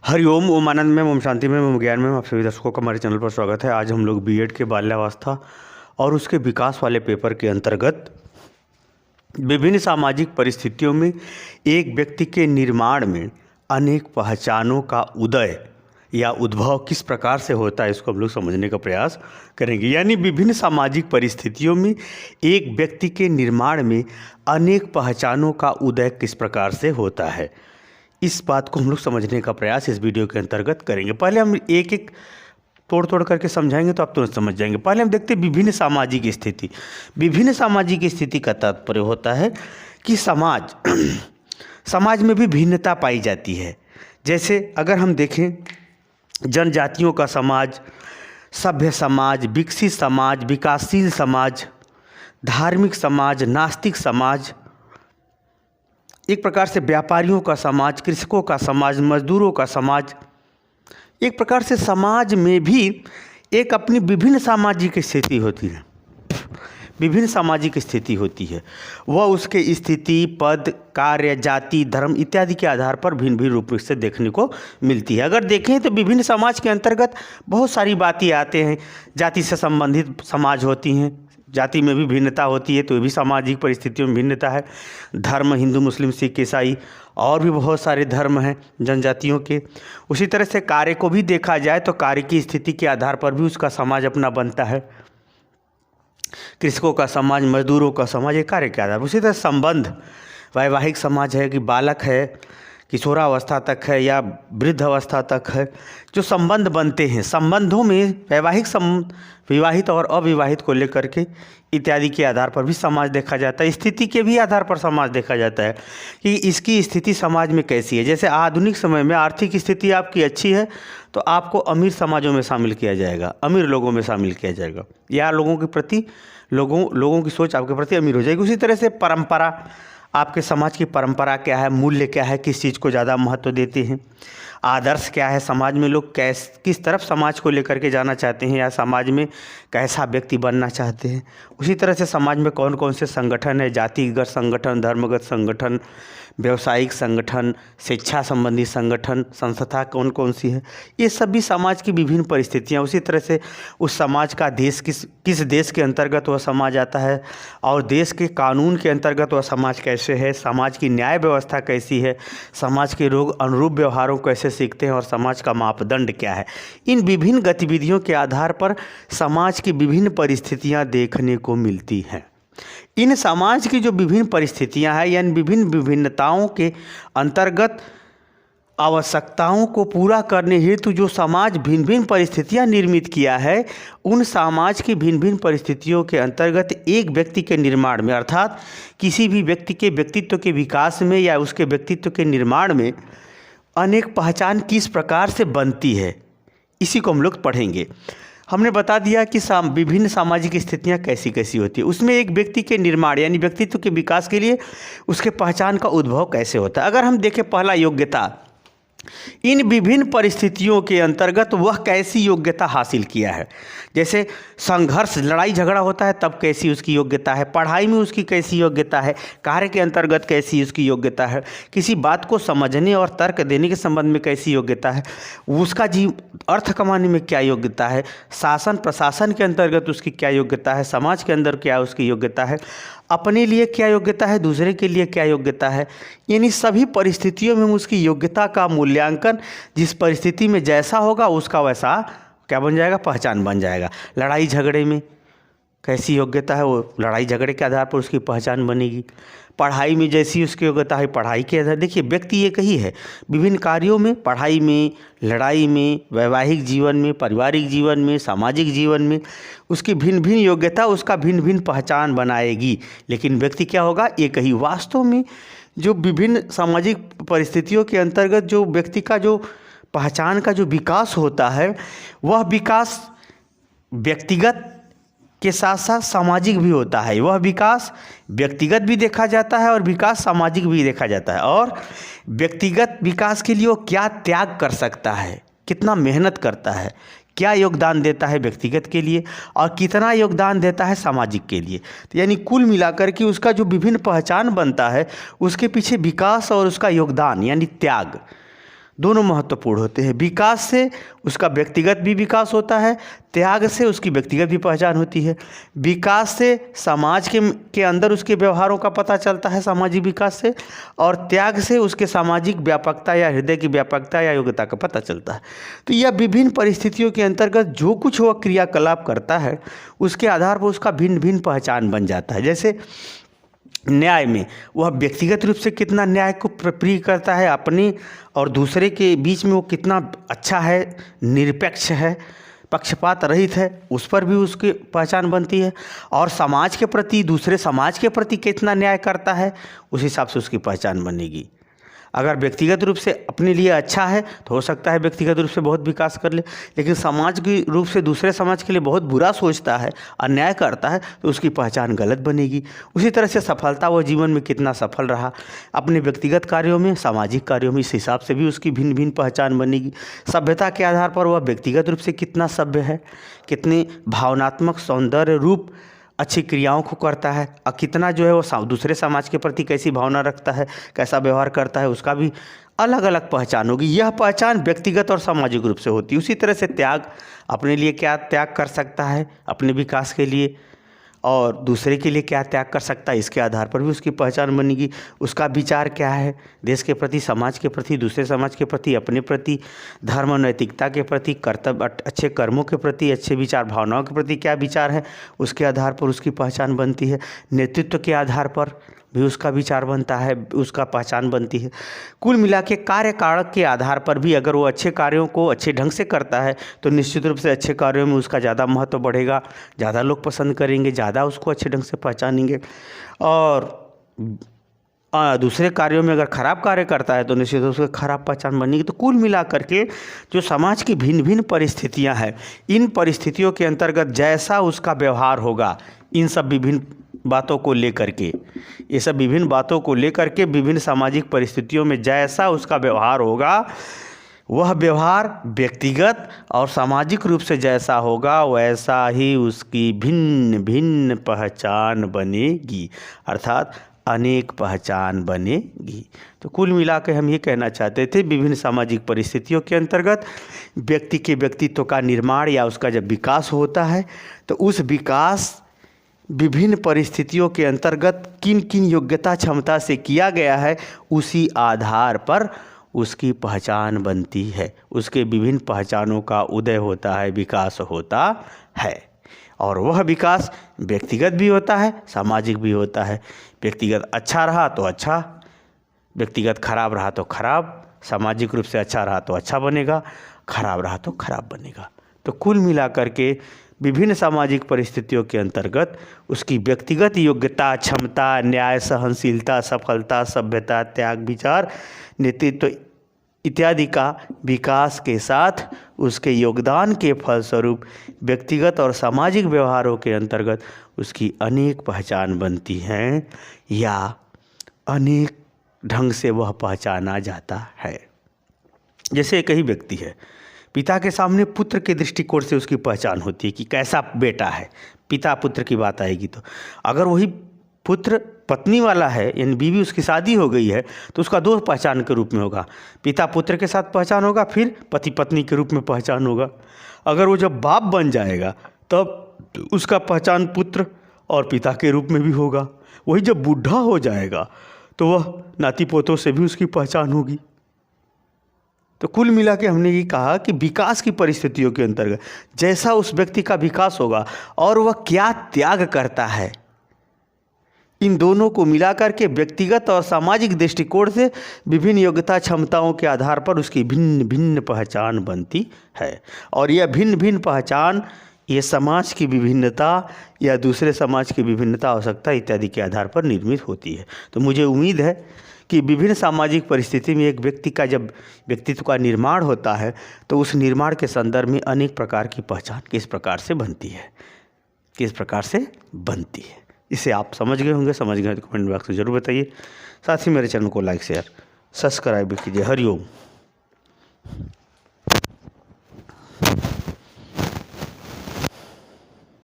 हरिओम ओम आनंद में ओम शांति में ओम ज्ञान में आप सभी दर्शकों का हमारे चैनल पर स्वागत है। आज हम लोग बीएड के बाल्यावस्था और उसके विकास वाले पेपर के अंतर्गत विभिन्न सामाजिक परिस्थितियों में एक व्यक्ति के निर्माण में अनेक पहचानों का उदय या उद्भव किस प्रकार से होता है, इसको हम लोग समझने का प्रयास करेंगे। यानी विभिन्न सामाजिक परिस्थितियों में एक व्यक्ति के निर्माण में अनेक पहचानों का उदय किस प्रकार से होता है, इस बात को हम लोग समझने का प्रयास इस वीडियो के अंतर्गत करेंगे। पहले हम एक एक तोड़ करके समझाएंगे तो आप तुरंत समझ जाएंगे। पहले हम देखते हैं विभिन्न सामाजिक स्थिति। विभिन्न सामाजिक स्थिति का तात्पर्य होता है कि समाज में भी भिन्नता पाई जाती है। जैसे अगर हम देखें जनजातियों का समाज, सभ्य समाज, विकसित समाज, विकासशील समाज, धार्मिक समाज, नास्तिक समाज, एक प्रकार से व्यापारियों का समाज, कृषकों का समाज, मजदूरों का समाज, एक प्रकार से समाज में भी एक अपनी विभिन्न सामाजिक स्थिति होती है। विभिन्न सामाजिक स्थिति होती है, वह उसके स्थिति, पद, कार्य, जाति, धर्म इत्यादि के आधार पर भिन्न भिन्न रूप से देखने को मिलती है। अगर देखें तो विभिन्न समाज के अंतर्गत बहुत सारी बातें आते हैं। जाति से संबंधित समाज होती हैं, जाति में भी भिन्नता होती है, तो ये भी सामाजिक परिस्थितियों में भिन्नता है। धर्म हिंदू, मुस्लिम, सिख, ईसाई और भी बहुत सारे धर्म हैं जनजातियों के। उसी तरह से कार्य को भी देखा जाए तो कार्य की स्थिति के आधार पर भी उसका समाज अपना बनता है। कृषकों का समाज, मजदूरों का समाज, ये कार्य के आधार पर। उसी तरह संबंध, वैवाहिक समाज है कि बालक है, किशोरावस्था तक है या वृद्ध अवस्था तक है, जो संबंध बनते हैं, संबंधों में वैवाहिक विवाहित और अविवाहित को लेकर के इत्यादि के आधार पर भी समाज देखा जाता है। स्थिति के भी आधार पर समाज देखा जाता है कि इसकी स्थिति समाज में कैसी है। जैसे आधुनिक समय में आर्थिक स्थिति आपकी अच्छी है तो आपको अमीर समाजों में शामिल किया जाएगा, अमीर लोगों में शामिल किया जाएगा, या लोगों के प्रति लोगों की सोच आपके प्रति अमीर हो जाएगी। उसी तरह से परंपरा, आपके समाज की परंपरा क्या है, मूल्य क्या है, किस चीज़ को ज़्यादा महत्व देते हैं, आदर्श क्या है, समाज में लोग किस तरफ समाज को लेकर के जाना चाहते हैं या समाज में कैसा व्यक्ति बनना चाहते हैं। उसी तरह से समाज में कौन कौन से संगठन है, जातिगत संगठन, धर्मगत संगठन, व्यवसायिक संगठन, शिक्षा संबंधी संगठन, संस्था कौन कौन सी है, ये सभी समाज की विभिन्न परिस्थितियाँ। उसी तरह से उस समाज का देश किस देश के अंतर्गत वह समाज आता है और देश के कानून के अंतर्गत वह समाज कैसे है, समाज की न्याय व्यवस्था कैसी है, समाज के लोग अनुरूप व्यवहारों को कैसे सीखते हैं और समाज का मापदंड क्या है। इन विभिन्न गतिविधियों के आधार पर समाज की विभिन्न परिस्थितियाँ देखने को मिलती हैं। इन समाज की जो विभिन्न परिस्थितियां हैं यानी विभिन्न विभिन्नताओं के अंतर्गत आवश्यकताओं को पूरा करने हेतु जो समाज भिन्न भिन्न परिस्थितियां निर्मित किया है, उन समाज की भिन्न भिन्न परिस्थितियों के अंतर्गत एक व्यक्ति के निर्माण में, अर्थात किसी भी व्यक्ति के व्यक्तित्व के विकास में या उसके व्यक्तित्व के निर्माण में अनेक पहचान किस प्रकार से बनती है, इसी को हम लोग पढ़ेंगे। हमने बता दिया कि विभिन्न सामाजिक स्थितियां कैसी कैसी होती है, उसमें एक व्यक्ति के निर्माण यानी व्यक्तित्व के विकास के लिए उसके पहचान का उद्भव कैसे होता है। अगर हम देखें पहला योग्यता, इन विभिन्न परिस्थितियों के अंतर्गत वह कैसी योग्यता हासिल किया है। जैसे संघर्ष, लड़ाई झगड़ा होता है तब कैसी उसकी योग्यता है, पढ़ाई में उसकी कैसी योग्यता है, कार्य के अंतर्गत कैसी उसकी योग्यता है, किसी बात को समझने और तर्क देने के संबंध में कैसी योग्यता है, उसका अर्थ कमाने में क्या योग्यता है, शासन प्रशासन के अंतर्गत उसकी क्या योग्यता है, समाज के अंदर क्या उसकी योग्यता है, अपने लिए क्या योग्यता है, दूसरे के लिए क्या योग्यता है। यानी सभी परिस्थितियों में उसकी योग्यता का मूल्यांकन जिस परिस्थिति में जैसा होगा उसका वैसा क्या बन जाएगा, पहचान बन जाएगा। लड़ाई झगड़े में कैसी योग्यता है, वो लड़ाई झगड़े के आधार पर उसकी पहचान बनेगी। पढ़ाई में जैसी उसकी योग्यता है, पढ़ाई के आधार, देखिए व्यक्ति एक ही है, विभिन्न कार्यों में, पढ़ाई में, लड़ाई में, वैवाहिक जीवन में, पारिवारिक जीवन में, सामाजिक जीवन में उसकी भिन्न भिन्न योग्यता उसका भिन्न भिन्न पहचान बनाएगी। लेकिन व्यक्ति क्या होगा, एक ही। वास्तव में जो विभिन्न सामाजिक परिस्थितियों के अंतर्गत जो व्यक्ति का जो पहचान का जो विकास होता है, वह विकास व्यक्तिगत के साथ साथ सामाजिक भी होता है। वह विकास व्यक्तिगत भी देखा जाता है और विकास सामाजिक भी देखा जाता है। और व्यक्तिगत विकास के लिए वो क्या त्याग कर सकता है, कितना मेहनत करता है, क्या योगदान देता है व्यक्तिगत के लिए और कितना योगदान देता है सामाजिक के लिए। तो यानी कुल मिलाकर के उसका जो विभिन्न पहचान बनता है उसके पीछे विकास और उसका योगदान यानी त्याग दोनों महत्वपूर्ण होते हैं। विकास से उसका व्यक्तिगत भी विकास होता है, त्याग से उसकी व्यक्तिगत भी पहचान होती है। विकास से समाज के अंदर उसके व्यवहारों का पता चलता है, सामाजिक विकास से, और त्याग से उसके सामाजिक व्यापकता या हृदय की व्यापकता या योग्यता का पता चलता है। तो यह विभिन्न परिस्थितियों के अंतर्गत जो कुछ वह क्रियाकलाप करता है उसके आधार पर उसका भिन्न भिन्न पहचान बन जाता है। जैसे न्याय में वह व्यक्तिगत रूप से कितना न्याय को प्रिय करता है, अपने और दूसरे के बीच में वो कितना अच्छा है, निरपेक्ष है, पक्षपात रहित है, उस पर भी उसकी पहचान बनती है। और समाज के प्रति, दूसरे समाज के प्रति कितना न्याय करता है, उस हिसाब से उसकी पहचान बनेगी। अगर व्यक्तिगत रूप से अपने लिए अच्छा है तो हो सकता है व्यक्तिगत रूप से बहुत विकास कर ले, लेकिन समाज के रूप से दूसरे समाज के लिए बहुत बुरा सोचता है, अन्याय करता है, तो उसकी पहचान गलत बनेगी। उसी तरह से सफलता, वह जीवन में कितना सफल रहा अपने व्यक्तिगत कार्यों में, सामाजिक कार्यों में, इस हिसाब से भी उसकी भिन्न भिन्न पहचान बनेगी। सभ्यता के आधार पर वह व्यक्तिगत रूप से कितना सभ्य है, कितने भावनात्मक सौंदर्य रूप अच्छी क्रियाओं को करता है, और कितना जो है वो दूसरे समाज के प्रति कैसी भावना रखता है, कैसा व्यवहार करता है, उसका भी अलग अलग पहचान होगी। यह पहचान व्यक्तिगत और सामाजिक रूप से होती है। उसी तरह से त्याग, अपने लिए क्या त्याग कर सकता है अपने विकास के लिए, और दूसरे के लिए क्या त्याग कर सकता है, इसके आधार पर भी उसकी पहचान बनेगी। उसका विचार क्या है देश के प्रति, समाज के प्रति, दूसरे समाज के प्रति, अपने प्रति, धर्म, नैतिकता के प्रति, कर्तव्य, अच्छे कर्मों के प्रति, अच्छे विचार भावनाओं के प्रति क्या विचार है, उसके आधार पर उसकी पहचान बनती है। नेतृत्व के आधार पर भी उसका विचार बनता है, उसका पहचान बनती है। कुल मिला के कार्य कारक के आधार पर भी अगर वो अच्छे कार्यों को अच्छे ढंग से करता है तो निश्चित रूप से अच्छे कार्यों में उसका ज़्यादा महत्व बढ़ेगा, ज़्यादा लोग पसंद करेंगे, ज़्यादा उसको अच्छे ढंग से पहचानेंगे। और दूसरे कार्यों में अगर खराब कार्य करता है तो निश्चित रूप से खराब पहचान बनेगी। तो कुल मिला करके जो समाज की भिन्न भिन्न परिस्थितियाँ हैं, इन परिस्थितियों के अंतर्गत जैसा उसका व्यवहार होगा, इन सब विभिन्न बातों को लेकर के, ये सब विभिन्न बातों को लेकर के विभिन्न सामाजिक परिस्थितियों में जैसा उसका व्यवहार होगा, वह व्यवहार व्यक्तिगत और सामाजिक रूप से जैसा होगा वैसा ही उसकी भिन्न भिन्न पहचान बनेगी, अर्थात अनेक पहचान बनेगी। तो कुल मिला के हम ये कहना चाहते थे, विभिन्न सामाजिक परिस्थितियों के अंतर्गत व्यक्ति के व्यक्तित्व का निर्माण या उसका जब विकास होता है तो उस विकास विभिन्न परिस्थितियों के अंतर्गत किन किन योग्यता क्षमता से किया गया है, उसी आधार पर उसकी पहचान बनती है। उसके विभिन्न पहचानों का उदय होता है, विकास होता है, और वह विकास व्यक्तिगत भी होता है, सामाजिक भी होता है। व्यक्तिगत अच्छा रहा तो अच्छा, व्यक्तिगत खराब रहा तो खराब, सामाजिक रूप से अच्छा रहा तो अच्छा बनेगा, खराब रहा तो खराब बनेगा। तो कुल मिलाकर के विभिन्न सामाजिक परिस्थितियों के अंतर्गत उसकी व्यक्तिगत योग्यता, क्षमता, न्याय, सहनशीलता, सफलता, सभ्यता, त्याग, विचार, नेतृत्व इत्यादि का विकास के साथ उसके योगदान के फलस्वरूप व्यक्तिगत और सामाजिक व्यवहारों के अंतर्गत उसकी अनेक पहचान बनती हैं या अनेक ढंग से वह पहचाना जाता है। जैसे एक ही व्यक्ति है, पिता के सामने पुत्र के दृष्टिकोण से उसकी पहचान होती है कि कैसा बेटा है। पिता पुत्र की बात आएगी तो अगर वही पुत्र पत्नी वाला है, यानी बीवी उसकी शादी हो गई है, तो उसका दो पहचान के रूप में होगा। पिता पुत्र के साथ पहचान होगा, फिर पति पत्नी के रूप में पहचान होगा। अगर वो जब बाप बन जाएगा तब उसका पहचान पुत्र और पिता के रूप में भी होगा। वही जब बूढ़ा हो जाएगा तो वह नाती पोतों से भी उसकी पहचान होगी। तो कुल मिला के हमने ये कहा कि विकास की परिस्थितियों के अंतर्गत जैसा उस व्यक्ति का विकास होगा और वह क्या त्याग करता है, इन दोनों को मिलाकर के व्यक्तिगत और सामाजिक दृष्टिकोण से विभिन्न योग्यता क्षमताओं के आधार पर उसकी भिन्न भिन्न पहचान बनती है। और यह भिन्न भिन्न पहचान ये समाज की विभिन्नता या दूसरे समाज की विभिन्नता, आवश्यकता इत्यादि के आधार पर निर्मित होती है। तो मुझे उम्मीद है कि विभिन्न सामाजिक परिस्थिति में एक व्यक्ति का जब व्यक्तित्व का निर्माण होता है तो उस निर्माण के संदर्भ में अनेक प्रकार की पहचान किस प्रकार से बनती है, किस प्रकार से बनती है, इसे आप समझ गए होंगे। समझ गए तो कमेंट बॉक्स में जरूर बताइए। साथ ही मेरे चैनल को लाइक शेयर सब्सक्राइब भी कीजिए। हरिओम।